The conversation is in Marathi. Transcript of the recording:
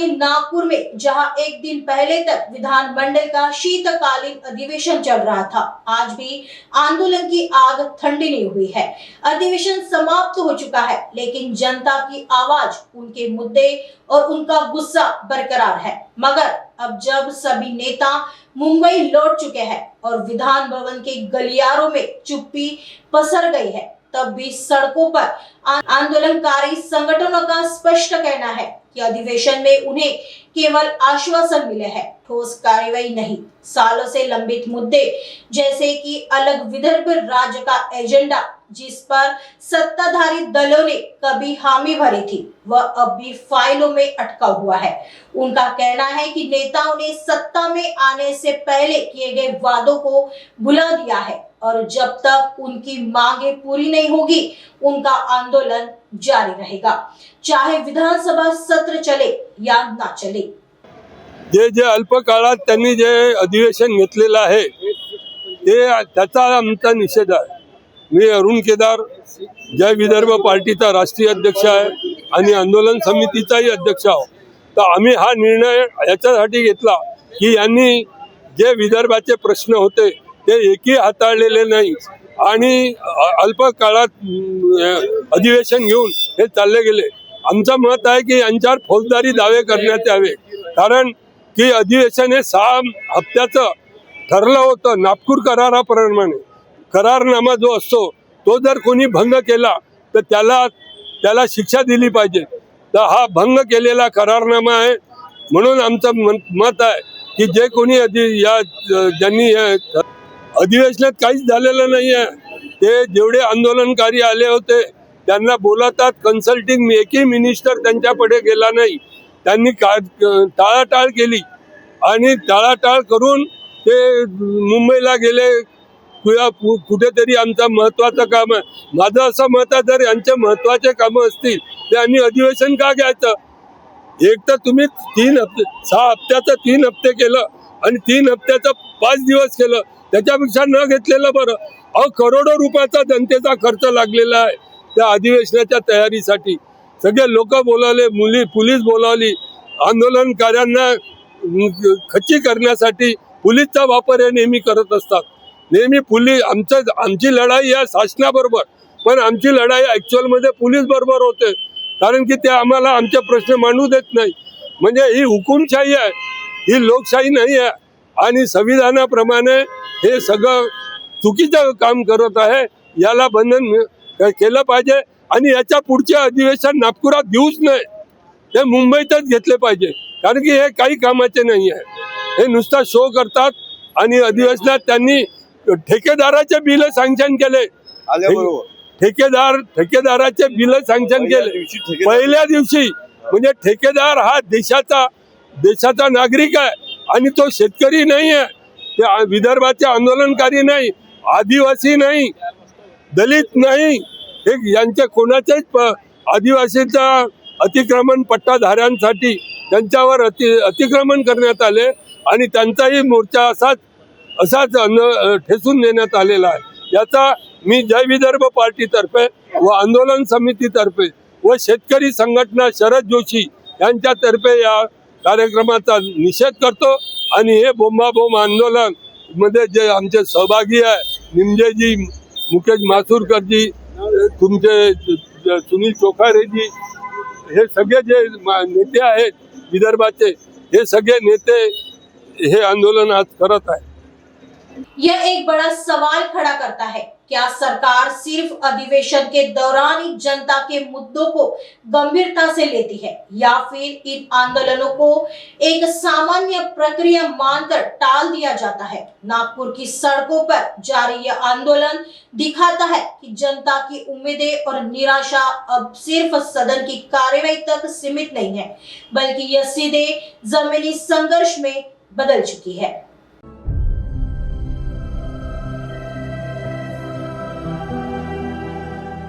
राजधानी नागपुर में जहां एक दिन पहले तक विधानमंडल का शीतकालीन अधिवेशन चल रहा था, आज भी आंदोलन की आग ठंडी नहीं हुई है। अधिवेशन समाप्त हो चुका है, लेकिन जनता की आवाज, उनके मुद्दे और उनका गुस्सा बरकरार है। मगर अब जब सभी नेता मुंबई लौट चुके हैं और विधान भवन के गलियारों में चुप्पी पसर गई है, तब भी सड़कों पर आंदोलनकारी संगठनों का स्पष्ट कहना है कि अधिवेशन में उन्हें केवल आश्वासन मिले हैं, ठोस कार्रवाई नहीं। सालों से लंबित मुद्दे जैसे कि अलग विदर्भ राज्य का एजेंडा, जिस पर सत्ताधारी दलों ने कभी हामी भरी थी, वह अब भी फाइलों में अटका हुआ है। उनका कहना है कि नेताओं ने सत्ता में आने से पहले किए गए वादों को भुला दिया है और जब तक उनकी मांगे पूरी नहीं होगी, उनका आंदोलन जारी रहेगा, चाहे विधानसभा सत्र चले या ना चले। जे अल्प काळात त्यांनी जे अधिवेशन घेतलेलं आहे त्याचा आमचा निषेध आहे। मी अरुण केदार जय विदर्भ पार्टीचा राष्ट्रीय अध्यक्ष आहे आणि आंदोलन समितीचाही अध्यक्ष आहोत। तर आम्ही हा निर्णय याच्यासाठी घेतला की यांनी जे विदर्भाचे प्रश्न होते ते एकही हाताळलेले नाही आणि अल्प काळात अधिवेशन घेऊन हे चालले गेले। आमचं मत आहे की यांच्यावर फौजदारी दावे करण्यात यावे, कारण की अधिवेशन हे 6 हप्त्याचं ठरलं होतं नागपूर कराराप्रमाणे। करारनामा जो असतो तो जर कोणी भंग केला तर त्याला शिक्षा दिली पाहिजे। तर हा भंग केलेला करारनामा आहे, म्हणून आमचं मत आहे की जे कोणी ज्यांनी अधिवेशनात काहीच झालेलं नाही आहे, ते जेवढे आंदोलनकारी आले होते त्यांना बोलतात कन्सल्टिंग, एकही मिनिस्टर त्यांच्याकडे गेला नाही। त्यांनी टाळाटाळ केली आणि टाळाटाळ करून ते मुंबईला गेले। कुठेतरी आमचा महत्वाचं काम आहे। माझं असं मत आहे, जर यांचे महत्वाचे कामं असतील तर यांनी अधिवेशन का घ्यायचं? एक तर तुम्ही 6 हप्त्याचं 3 हप्ते केलं आणि 3 हप्त्याचं 5 दिवस केलं, त्याच्यापेक्षा न घेतलेलं बरं। करोडो रुपयाचा जनतेचा खर्च लागलेला आहे त्या अधिवेशनाच्या तयारीसाठी। सगळे लोक बोलावले, पोलीस बोलावली, आंदोलनकार्यांना खच्ची करण्यासाठी पोलीसचा वापर हे नेहमी करत असतात। नेहमी पोलीस आमची लढाई या शासनाबरोबर, पण आमची लढाई ऍक्च्युअल मध्ये पोलीस बरोबर होते, कारण की ते आम्हाला आमचे प्रश्न मांडू देत नाही। म्हणजे ही हुकुमशाही आहे, ही लोकशाही नाही आहे आणि संविधानाप्रमाणे हे सगळं चुकीचं काम करत आहे। याला बंधन केलं पाहिजे आणि याच्या पुढचे अधिवेशन नागपुरात घेऊच नाही, हे मुंबईतच घेतले पाहिजे, कारण की हे काही कामाचे नाही आहे। हे नुसता शो करतात आणि अधिवेशनात त्यांनी ठेकेदाराचे बिल सँक्शन केले। ठेकेदाराचे बिल सँक्शन केले पहिल्या दिवशी। म्हणजे ठेकेदार हा देशाचा नागरिक आहे आणि तो शेतकरी नाही आहे, ते विदर्भाचे आंदोलनकारी नाही, आदिवासी नाही, दलित नाही, हे यांच्या कोणाच्याच आदिवासीचा अतिक्रमण पट्टाधाऱ्यांसाठी त्यांच्यावर अतिक्रमण करण्यात आले आणि त्यांचाही मोर्चा असाच ठेचून देण्यात आलेला आहे। याचा मी जय विदर्भ पार्टीतर्फे व आंदोलन समितीतर्फे व शेतकरी संघटना शरद जोशी यांच्यातर्फे या कार्यक्रमाचा निषेध करतो आणि हे बोंबाबोंब आंदोलन मध्ये जे आमचे सहभागी आहे, निमजेजी, मुकेश माथुरकरजी, तुमचे सुनील चोखारेजी, हे सगळे जे नेते आहेत विदर्भाचे, हे सगळे नेते हे आंदोलन आज करत आहे। यह एक बड़ा सवाल खड़ा करता है, क्या सरकार सिर्फ अधिवेशन के दौरान ही जनता के मुद्दों को गंभीरता से लेती है या फिर इन आंदोलनों को एक सामान्य प्रक्रिया मानकर टाल दिया जाता है? नागपुर की सड़कों पर जारी यह आंदोलन दिखाता है कि जनता की उम्मीदें और निराशा अब सिर्फ सदन की कार्यवाही तक सीमित नहीं है, बल्कि यह सीधे जमीनी संघर्ष में बदल चुकी है।